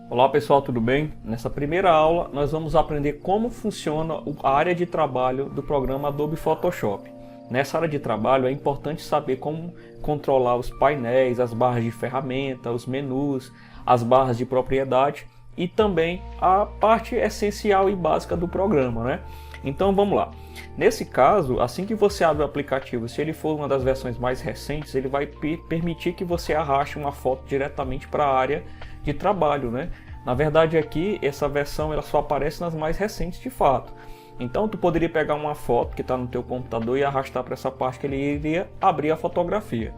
Olá pessoal, tudo bem? Nessa primeira aula nós vamos aprender como funciona a área de trabalho do programa Adobe Photoshop. Nessa área de trabalho é importante saber como controlar os painéis, as barras de ferramenta, os menus, as barras de propriedade e também a parte essencial e básica do programa, né? Então vamos lá. Nesse caso, assim que você abre o aplicativo, se ele for uma das versões mais recentes, ele vai permitir que você arraste uma foto diretamente para a área de trabalho, né? Na verdade aqui, essa versão ela só aparece nas mais recentes de fato. Então tu poderia pegar uma foto que está no teu computador e arrastar para essa parte que ele iria abrir a fotografia.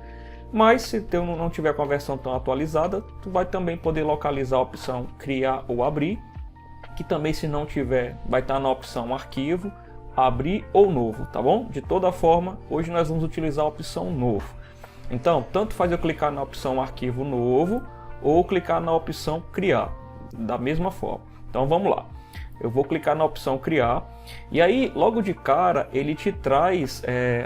Mas se tu não tiver com a versão tão atualizada, tu vai também poder localizar a opção criar ou abrir, que também se não tiver vai estar na opção arquivo, abrir ou novo, tá bom? De toda forma, hoje nós vamos utilizar a opção novo. Então, tanto faz eu clicar na opção arquivo novo ou clicar na opção criar, da mesma forma. Então vamos lá. Eu vou clicar na opção criar e aí logo de cara ele te traz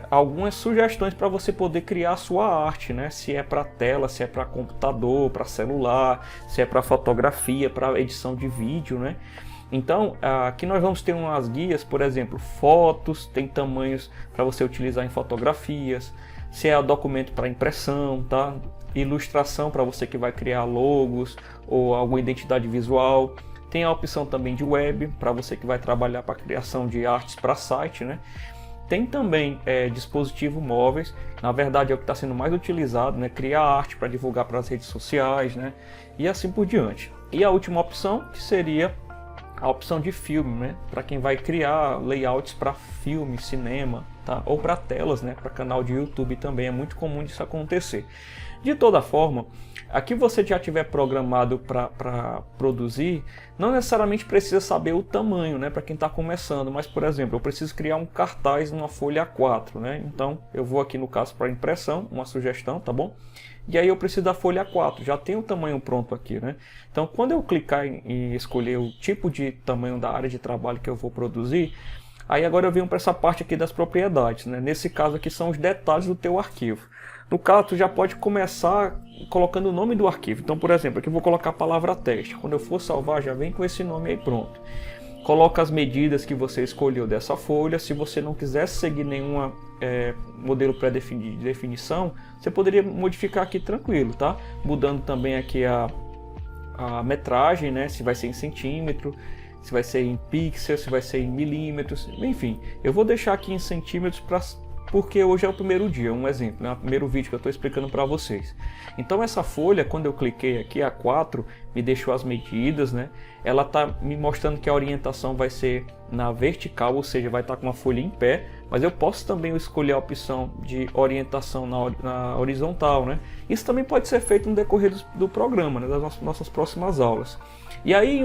algumas sugestões para você poder criar a sua arte, né? Se é para tela, se é para computador, para celular, se é para fotografia, para edição de vídeo, né? Então aqui nós vamos ter umas guias, por exemplo, fotos, tem tamanhos para você utilizar em fotografias, se é documento para impressão, tá? Ilustração para você que vai criar logos ou alguma identidade visual. Tem a opção também de web, para você que vai trabalhar para a criação de artes para site, né? Tem também dispositivos móveis, na verdade é o que está sendo mais utilizado, né? Criar arte para divulgar para as redes sociais, né? E assim por diante. E a última opção, que seria a opção de filme, né? Para quem vai criar layouts para filme, cinema, tá? Ou para telas, né? Para canal de YouTube também é muito comum isso acontecer. De toda forma, aqui você já tiver programado para produzir, não necessariamente precisa saber o tamanho, né, para quem está começando, mas por exemplo, eu preciso criar um cartaz numa folha A4, né? Então eu vou aqui no caso para impressão, uma sugestão, tá bom? E aí eu preciso da folha A4, já tem o tamanho pronto aqui, né? Então quando eu clicar em escolher o tipo de tamanho da área de trabalho que eu vou produzir, aí agora eu venho para essa parte aqui das propriedades, né? Nesse caso aqui são os detalhes do teu arquivo. No caso, tu já pode começar colocando o nome do arquivo. Então, por exemplo, aqui eu vou colocar a palavra teste. Quando eu for salvar, já vem com esse nome aí pronto. Coloca as medidas que você escolheu dessa folha. Se você não quiser seguir nenhum modelo pré-definido de definição, você poderia modificar aqui tranquilo, tá? Mudando também aqui a metragem, né? Se vai ser em centímetro, se vai ser em pixels, se vai ser em milímetros, enfim. Eu vou deixar aqui em centímetros porque hoje é o primeiro dia, um exemplo, né? O primeiro vídeo que eu estou explicando para vocês. Então essa folha, quando eu cliquei aqui, A4, me deixou as medidas, né? Ela está me mostrando que a orientação vai ser na vertical, ou seja, vai estar com uma folha em pé, mas eu posso também escolher a opção de orientação na horizontal, né? Isso também pode ser feito no decorrer do programa, né? Das nossas próximas aulas. E aí,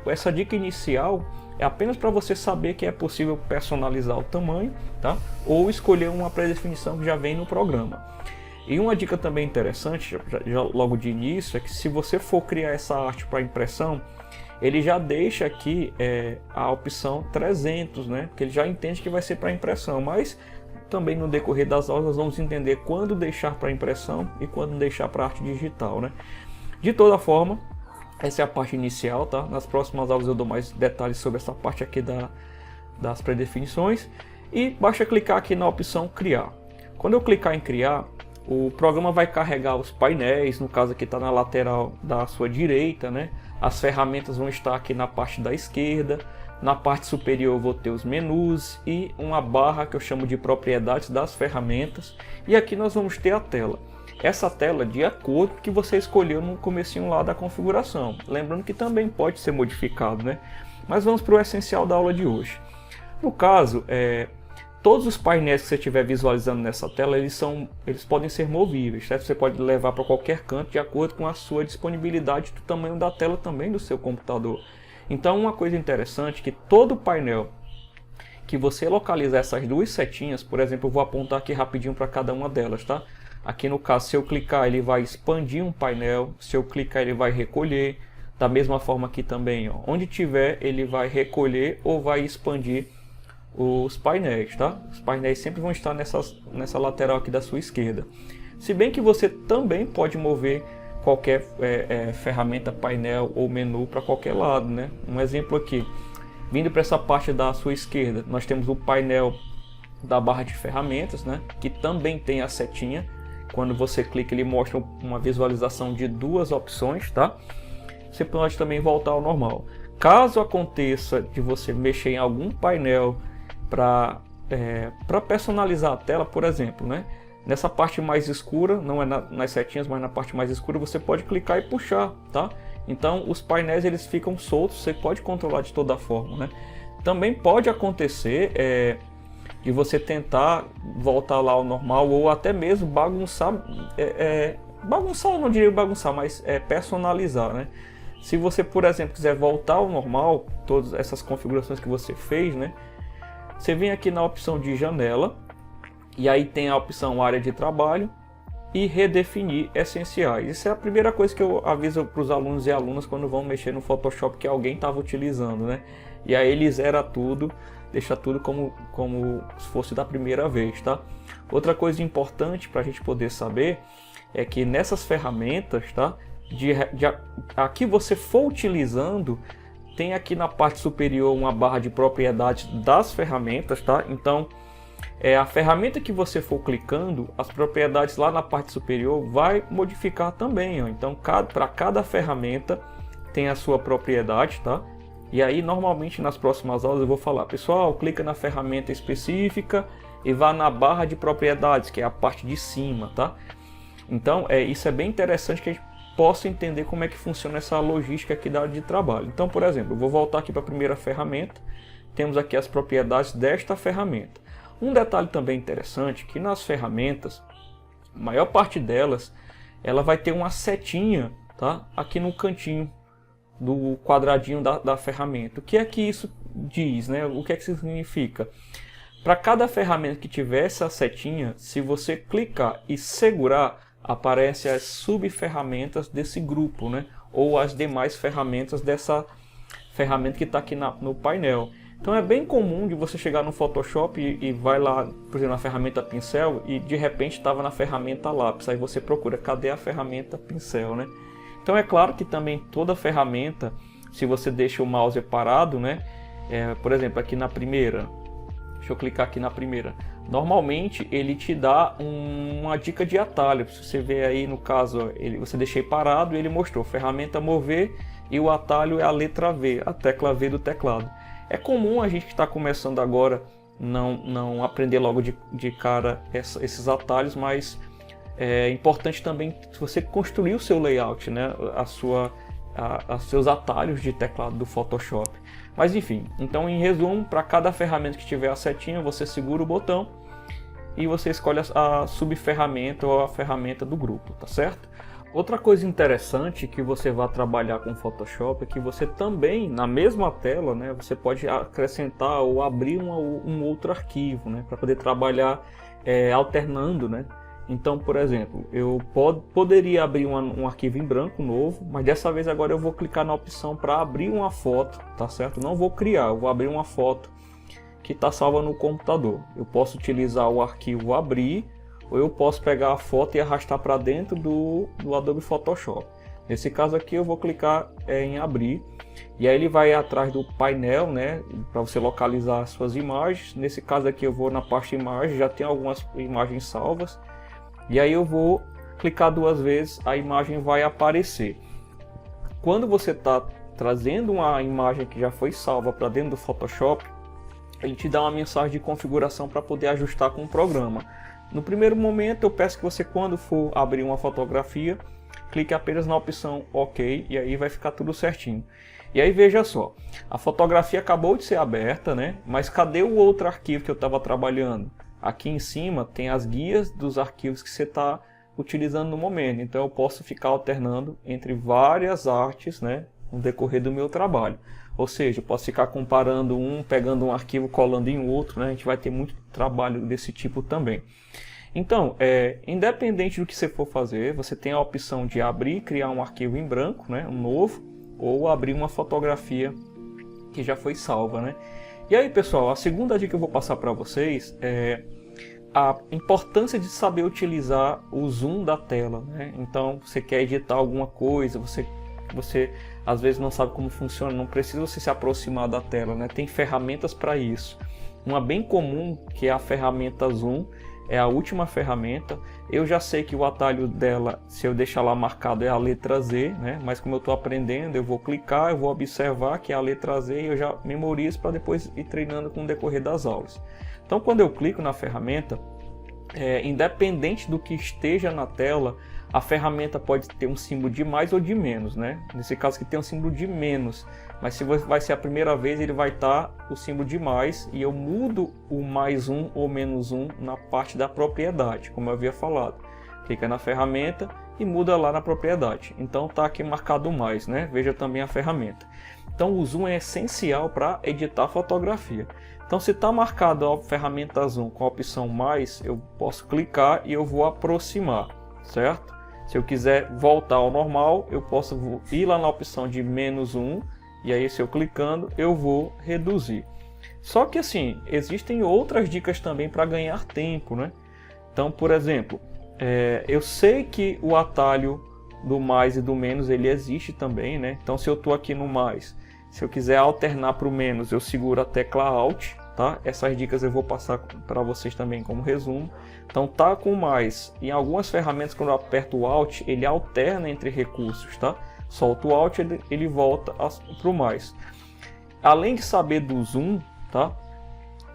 essa dica inicial é apenas para você saber que é possível personalizar o tamanho, tá? Ou escolher uma pré-definição que já vem no programa. E uma dica também interessante, já logo de início, é que se você for criar essa arte para impressão, ele já deixa aqui a opção 300, né? Que ele já entende que vai ser para impressão, mas também no decorrer das aulas nós vamos entender quando deixar para impressão e quando deixar para arte digital, né? De toda forma, essa é a parte inicial, tá? Nas próximas aulas eu dou mais detalhes sobre essa parte aqui das predefinições. E basta clicar aqui na opção criar. Quando eu clicar em criar, o programa vai carregar os painéis, no caso aqui está na lateral da sua direita, né? As ferramentas vão estar aqui na parte da esquerda. Na parte superior eu vou ter os menus e uma barra que eu chamo de propriedades das ferramentas. E aqui nós vamos ter a tela. Essa tela de acordo com o que você escolheu no comecinho lá da configuração. Lembrando que também pode ser modificado, né? Mas vamos para o essencial da aula de hoje. No caso, todos os painéis que você estiver visualizando nessa tela, eles podem ser movíveis, certo? Você pode levar para qualquer canto de acordo com a sua disponibilidade do tamanho da tela também do seu computador. Então uma coisa interessante é que todo painel que você localizar essas duas setinhas, por exemplo, eu vou apontar aqui rapidinho para cada uma delas, tá? Aqui no caso, se eu clicar, ele vai expandir um painel. Se eu clicar, ele vai recolher. Da mesma forma aqui também, ó, onde tiver, ele vai recolher ou vai expandir os painéis, tá? Os painéis sempre vão estar nessa lateral aqui da sua esquerda. Se bem que você também pode mover qualquer ferramenta, painel ou menu para qualquer lado, né? Um exemplo aqui, vindo para essa parte da sua esquerda, nós temos o painel da barra de ferramentas, né? Que também tem a setinha. Quando você clica, ele mostra uma visualização de duas opções, tá? Você pode também voltar ao normal. Caso aconteça de você mexer em algum painel para personalizar a tela, por exemplo, né? Nessa parte mais escura, não é nas setinhas, mas na parte mais escura, você pode clicar e puxar, tá? Então os painéis eles ficam soltos, você pode controlar de toda forma, né? Também pode acontecer de você tentar voltar lá ao normal ou até mesmo bagunçar, bagunçar, eu não diria bagunçar, mas personalizar, né? Se você, por exemplo, quiser voltar ao normal, todas essas configurações que você fez, né? Você vem aqui na opção de janela, e aí tem a opção área de trabalho e redefinir essenciais. Isso é a primeira coisa que eu aviso para os alunos e alunas quando vão mexer no Photoshop que alguém estava utilizando, né? E aí ele zera tudo, deixa tudo como se fosse da primeira vez, tá? Outra coisa importante para a gente poder saber é que nessas ferramentas, tá? A que você for utilizando, tem aqui na parte superior uma barra de propriedades das ferramentas, tá? Então, a ferramenta que você for clicando, as propriedades lá na parte superior vai modificar também, ó. Então, para cada ferramenta tem a sua propriedade, tá? E aí, normalmente nas próximas aulas eu vou falar, pessoal, clica na ferramenta específica e vá na barra de propriedades, que é a parte de cima, tá? Então, isso é bem interessante que a gente possa entender como é que funciona essa logística aqui da área de trabalho. Então, por exemplo, eu vou voltar aqui para a primeira ferramenta, temos aqui as propriedades desta ferramenta. Um detalhe também interessante, que nas ferramentas, a maior parte delas, ela vai ter uma setinha, tá? Aqui no cantinho do quadradinho da ferramenta. O que é que isso diz, né? O que é que isso significa? Para cada ferramenta que tiver essa setinha, se você clicar e segurar, aparecem as subferramentas desse grupo, né? Ou as demais ferramentas dessa ferramenta que está aqui no painel. Então é bem comum de você chegar no Photoshop e vai lá, por exemplo, na ferramenta pincel e de repente estava na ferramenta lápis. Aí você procura, cadê a ferramenta pincel, né? Então é claro que também toda ferramenta, se você deixa o mouse parado, né? Por exemplo, aqui na primeira, deixa eu clicar aqui na primeira. Normalmente ele te dá uma dica de atalho. Se você ver aí no caso, você deixei parado e ele mostrou ferramenta mover e o atalho é a letra V, a tecla V do teclado. É comum a gente que está começando agora não aprender logo de cara esses atalhos, mas é importante também você construir o seu layout, né? Seus atalhos de teclado do Photoshop. Mas enfim, então em resumo, para cada ferramenta que tiver a setinha, você segura o botão e você escolhe a subferramenta ou a ferramenta do grupo, tá certo? Outra coisa interessante que você vai trabalhar com o Photoshop é que você também, na mesma tela, né, você pode acrescentar ou abrir um outro arquivo, né, para poder trabalhar alternando, né? Então, por exemplo, eu poderia abrir um arquivo em branco novo, mas dessa vez agora eu vou clicar na opção para abrir uma foto, tá certo? Não vou criar, eu vou abrir uma foto que está salva no computador. Eu posso utilizar o arquivo abrir, ou eu posso pegar a foto e arrastar para dentro do Adobe Photoshop. Nesse caso aqui eu vou clicar em abrir, e aí ele vai atrás do painel, né, para você localizar as suas imagens. Nesse caso aqui eu vou na parte de imagem, já tem algumas imagens salvas. E aí eu vou clicar duas vezes, a imagem vai aparecer. Quando você está trazendo uma imagem que já foi salva para dentro do Photoshop, ele te dá uma mensagem de configuração para poder ajustar com o programa. No primeiro momento eu peço que você, quando for abrir uma fotografia, clique apenas na opção OK, e aí vai ficar tudo certinho. E aí veja só, a fotografia acabou de ser aberta, né? Mas cadê o outro arquivo que eu estava trabalhando? Aqui em cima tem as guias dos arquivos que você está utilizando no momento. Então eu posso ficar alternando entre várias artes, né, no decorrer do meu trabalho. Ou seja, eu posso ficar comparando pegando um arquivo, colando em outro, né? A gente vai ter muito trabalho desse tipo também. Então, independente do que você for fazer, você tem a opção de abrir e criar um arquivo em branco, né, um novo, ou abrir uma fotografia que já foi salva, né? E aí, pessoal, a segunda dica que eu vou passar para vocês é a importância de saber utilizar o zoom da tela, né? Então, você quer editar alguma coisa, você às vezes não sabe como funciona, não precisa você se aproximar da tela, né? Tem ferramentas para isso. Uma bem comum, que é a ferramenta Zoom, é a última ferramenta. Eu já sei que o atalho dela, se eu deixar lá marcado, é a letra Z, né? Mas como eu estou aprendendo, eu vou clicar, eu vou observar que é a letra Z e eu já memorizo para depois ir treinando com o decorrer das aulas. Então, quando eu clico na ferramenta, independente do que esteja na tela, a ferramenta pode ter um símbolo de mais ou de menos, né? Nesse caso aqui tem um símbolo de menos, mas se vai ser a primeira vez, ele vai estar o símbolo de mais, e eu mudo o mais um ou menos um na parte da propriedade, como eu havia falado. Clica na ferramenta e muda lá na propriedade. Então está aqui marcado mais, né? Veja também a ferramenta. Então o zoom é essencial para editar fotografia. Então, se está marcado a ferramenta Zoom com a opção mais, eu posso clicar e eu vou aproximar, certo? Se eu quiser voltar ao normal, eu posso ir lá na opção de menos 1, e aí se eu clicando, eu vou reduzir. Só que assim, existem outras dicas também para ganhar tempo, né? Então, por exemplo, eu sei que o atalho do mais e do menos, ele existe também, né? Então, se eu estou aqui no mais, se eu quiser alternar para o menos, eu seguro a tecla Alt, tá? Essas dicas eu vou passar para vocês também como resumo. Então, tá com mais. Em algumas ferramentas, quando eu aperto o Alt, ele alterna entre recursos, tá? Solto o Alt, ele volta para o mais. Além de saber do zoom, tá?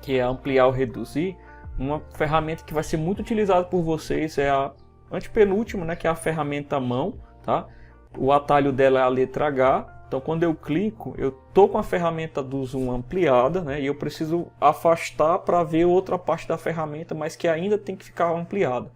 Que é ampliar ou reduzir, uma ferramenta que vai ser muito utilizada por vocês é a antepenúltima, né? Que é a ferramenta mão, tá? O atalho dela é a letra H. Então, quando eu clico, eu estou com a ferramenta do zoom ampliada, né? E eu preciso afastar para ver outra parte da ferramenta, mas que ainda tem que ficar ampliada.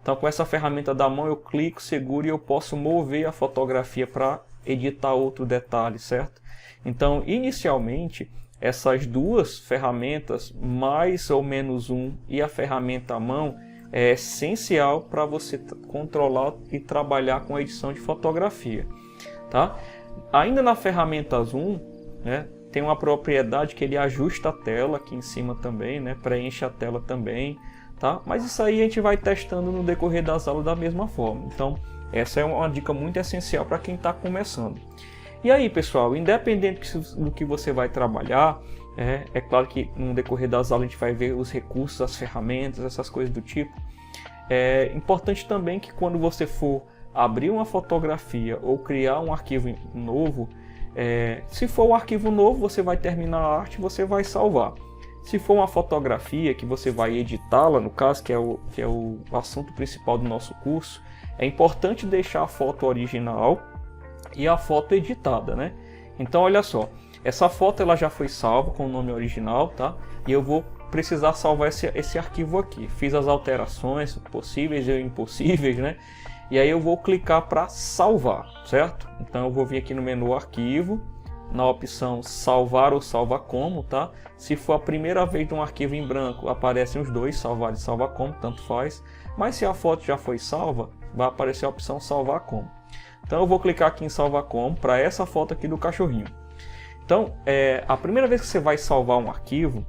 Então, com essa ferramenta da mão, eu clico, seguro e eu posso mover a fotografia para editar outro detalhe, certo? Então, inicialmente, essas duas ferramentas, mais ou menos um, e a ferramenta à mão, é essencial para você controlar e trabalhar com a edição de fotografia, tá? Ainda na ferramenta Zoom, né, tem uma propriedade que ele ajusta a tela aqui em cima também, né, preenche a tela também, tá? Mas isso aí a gente vai testando no decorrer das aulas da mesma forma. Então, essa é uma dica muito essencial para quem está começando. E aí, pessoal, independente do que você vai trabalhar, é claro que no decorrer das aulas a gente vai ver os recursos, as ferramentas, essas coisas do tipo. É importante também que quando você for abrir uma fotografia ou criar um arquivo novo, se for um arquivo novo, você vai terminar a arte e você vai salvar. Se for uma fotografia que você vai editá-la, no caso, que é o assunto principal do nosso curso, é importante deixar a foto original e a foto editada, né? Então, olha só, essa foto ela já foi salva com o nome original, tá? E eu vou precisar salvar esse arquivo aqui. Fiz as alterações possíveis e impossíveis, né? E aí eu vou clicar para salvar, certo? Então eu vou vir aqui no menu arquivo, na opção salvar ou salva como, tá? Se for a primeira vez de um arquivo em branco, aparecem os dois, salvar e salva como, tanto faz. Mas se a foto já foi salva, vai aparecer a opção salvar como. Então eu vou clicar aqui em salvar como para essa foto aqui do cachorrinho. Então, a primeira vez que você vai salvar um arquivo,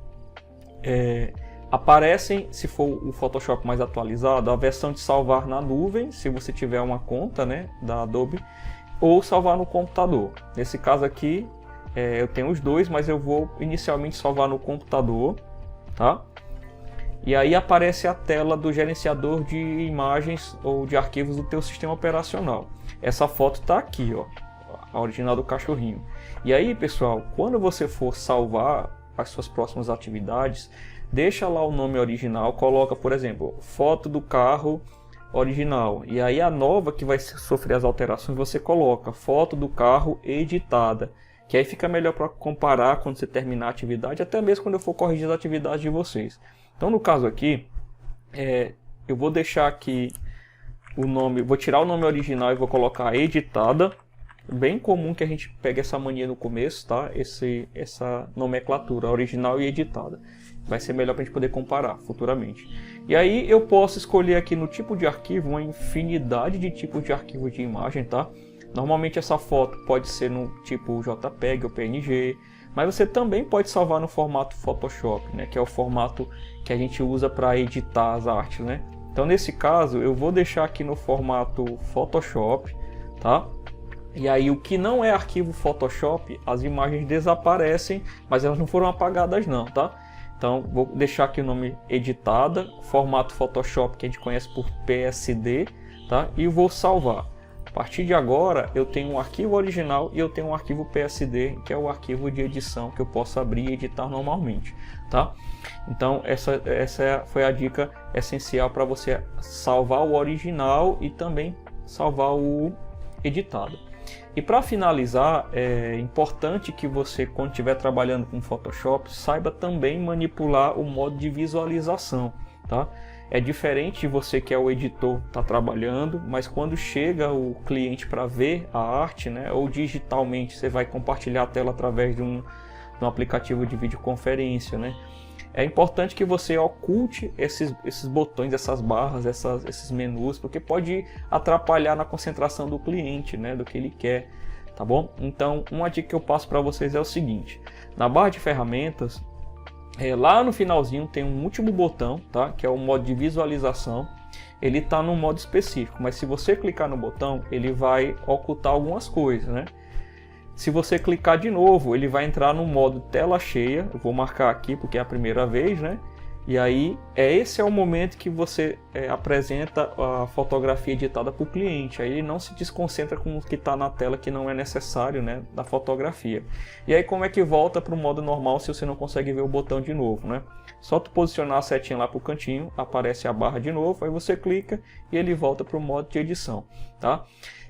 aparecem, se for o Photoshop mais atualizado, a versão de salvar na nuvem, se você tiver uma conta, né, da Adobe, ou salvar no computador. Nesse caso aqui, eu tenho os dois, mas eu vou inicialmente salvar no computador, tá? E aí aparece a tela do gerenciador de imagens ou de arquivos do teu sistema operacional. Essa foto está aqui, ó, a original do cachorrinho. E aí, pessoal, quando você for salvar as suas próximas atividades, deixa lá o nome original, coloca, por exemplo, foto do carro original. E aí a nova que vai sofrer as alterações, você coloca foto do carro editada. Que aí fica melhor para comparar quando você terminar a atividade, até mesmo quando eu for corrigir as atividades de vocês. Então, no caso aqui, eu vou deixar aqui o nome, vou tirar o nome original e vou colocar editada. Bem comum que a gente pegue essa mania no começo, tá? Essa nomenclatura, original e editada. Vai ser melhor para a gente poder comparar futuramente. E aí eu posso escolher aqui no tipo de arquivo uma infinidade de tipos de arquivo de imagem, tá? Normalmente essa foto pode ser no tipo JPEG ou PNG, Mas você também pode salvar no formato Photoshop, né? Que é o formato que a gente usa para editar as artes, né? Então nesse caso eu vou deixar aqui no formato Photoshop, tá? E aí o que não é arquivo Photoshop, as imagens desaparecem, mas elas não foram apagadas não, tá? Então vou deixar aqui o nome editada, formato Photoshop que a gente conhece por PSD, tá? E vou salvar. A partir de agora eu tenho um arquivo original e eu tenho um arquivo PSD, que é o arquivo de edição que eu posso abrir e editar normalmente, tá? Então essa foi a dica essencial para você salvar o original e também salvar o editado. E para finalizar, é importante que você, quando estiver trabalhando com Photoshop, saiba também manipular o modo de visualização, tá? É diferente de você que é o editor tá trabalhando, mas quando chega o cliente para ver a arte, né, ou digitalmente você vai compartilhar a tela através de um aplicativo de videoconferência, né? É importante que você oculte esses botões, essas barras, esses menus, porque pode atrapalhar na concentração do cliente, né, do que ele quer, tá bom? Então, uma dica que eu passo para vocês é o seguinte: na barra de ferramentas, lá no finalzinho tem um último botão, tá? Que é o modo de visualização. Ele está no modo específico, mas se você clicar no botão, ele vai ocultar algumas coisas, né? Se você clicar de novo, ele vai entrar no modo tela cheia. Eu vou marcar aqui porque é a primeira vez, né? E aí, esse é o momento que você apresenta a fotografia editada para o cliente. Aí ele não se desconcentra com o que está na tela, que não é necessário, né, da fotografia. E aí como é que volta para o modo normal se você não consegue ver o botão de novo, né? Só tu posicionar a setinha lá para o cantinho, aparece a barra de novo, aí você clica e ele volta para o modo de edição, tá?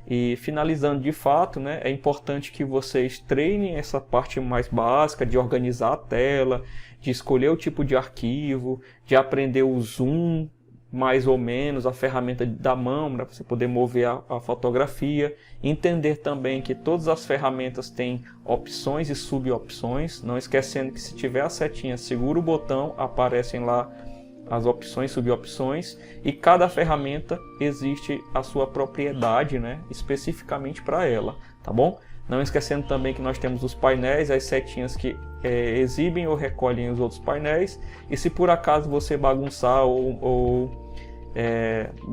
E finalizando de fato, né, é importante que vocês treinem essa parte mais básica de organizar a tela, de escolher o tipo de arquivo, de aprender o zoom, mais ou menos, a ferramenta da mão, para você poder mover a fotografia. Entender também que todas as ferramentas têm opções e subopções, não esquecendo que se tiver a setinha, segura o botão, aparecem lá as opções e subopções, e cada ferramenta existe a sua propriedade, né, especificamente para ela, tá bom? Não esquecendo também que nós temos os painéis, as setinhas que exibem ou recolhem os outros painéis, e se por acaso você bagunçar ou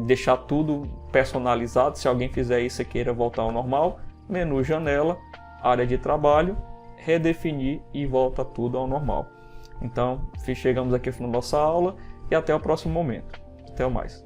deixar tudo personalizado, se alguém fizer isso e queira voltar ao normal, menu janela, área de trabalho, redefinir e volta tudo ao normal. Então chegamos aqui no final da nossa aula e até o próximo momento. Até mais.